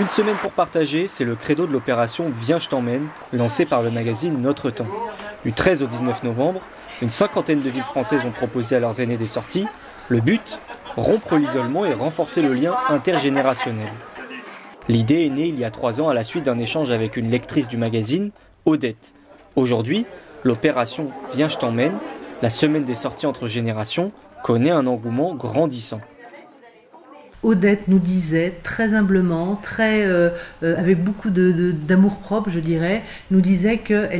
semaine pour partager, c'est le credo de l'opération Viens je t'emmène, lancée par le magazine Notre Temps. Du 13 au 19 novembre, une cinquantaine de villes françaises ont proposé à leurs aînés des sorties. Le but, rompre l'isolement et renforcer le lien intergénérationnel. L'idée est née il y a 3 ans à la suite d'un échange avec une lectrice du magazine, Odette. Aujourd'hui, l'opération Viens je t'emmène, la semaine des sorties entre générations, connaît un engouement grandissant. Odette nous disait très humblement, avec beaucoup d'amour-propre, je dirais, nous disait qu'elle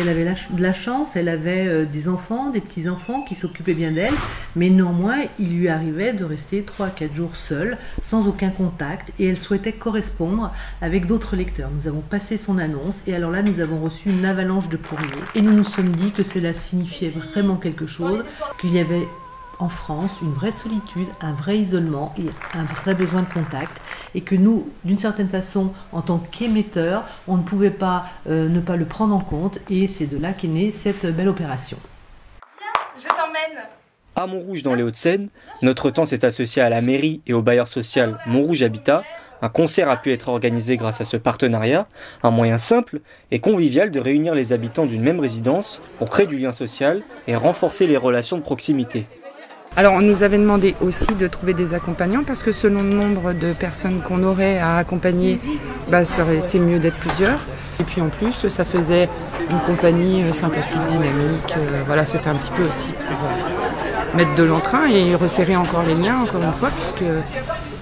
avait de la chance, elle avait des enfants, des petits-enfants qui s'occupaient bien d'elle, mais néanmoins, il lui arrivait de rester 3 à 4 jours seule, sans aucun contact, et elle souhaitait correspondre avec d'autres lecteurs. Nous avons passé son annonce, et alors là, nous avons reçu une avalanche de courriers, et nous nous sommes dit que cela signifiait vraiment quelque chose, qu'il y avait en France une vraie solitude, un vrai isolement et un vrai besoin de contact, et que nous, d'une certaine façon, en tant qu'émetteurs, on ne pouvait pas ne pas le prendre en compte, et c'est de là qu'est née cette belle opération. Je t'emmène. À Montrouge dans les Hauts-de-Seine, Notre Temps s'est associé à la mairie et au bailleur social Montrouge Habitat. Un concert a pu être organisé grâce à ce partenariat, un moyen simple et convivial de réunir les habitants d'une même résidence pour créer du lien social et renforcer les relations de proximité. Alors on nous avait demandé aussi de trouver des accompagnants parce que selon le nombre de personnes qu'on aurait à accompagner, c'est mieux d'être plusieurs. Et puis en plus ça faisait une compagnie sympathique, dynamique, voilà, c'était un petit peu aussi pour mettre de l'entrain et resserrer encore les liens encore une fois, puisque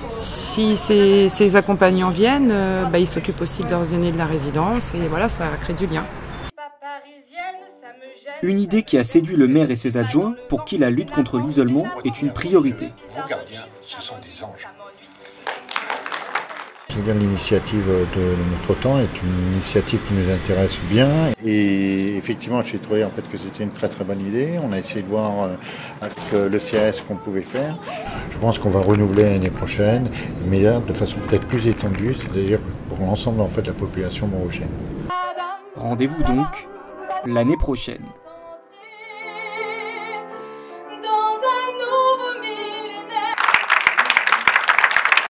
si ces accompagnants viennent, ils s'occupent aussi de leurs aînés de la résidence et voilà, ça crée du lien. Une idée qui a séduit le maire et ses adjoints, pour qui la lutte contre l'isolement est une priorité. Vos gardiens, ce sont des anges. L'initiative de Notre Temps est une initiative qui nous intéresse bien. Et effectivement, j'ai trouvé en fait que c'était une très bonne idée. On a essayé de voir avec le CRS ce qu'on pouvait faire. Je pense qu'on va renouveler l'année prochaine, mais là, de façon peut-être plus étendue, c'est-à-dire pour l'ensemble en fait, de la population montrougienne. Rendez-vous donc l'année prochaine.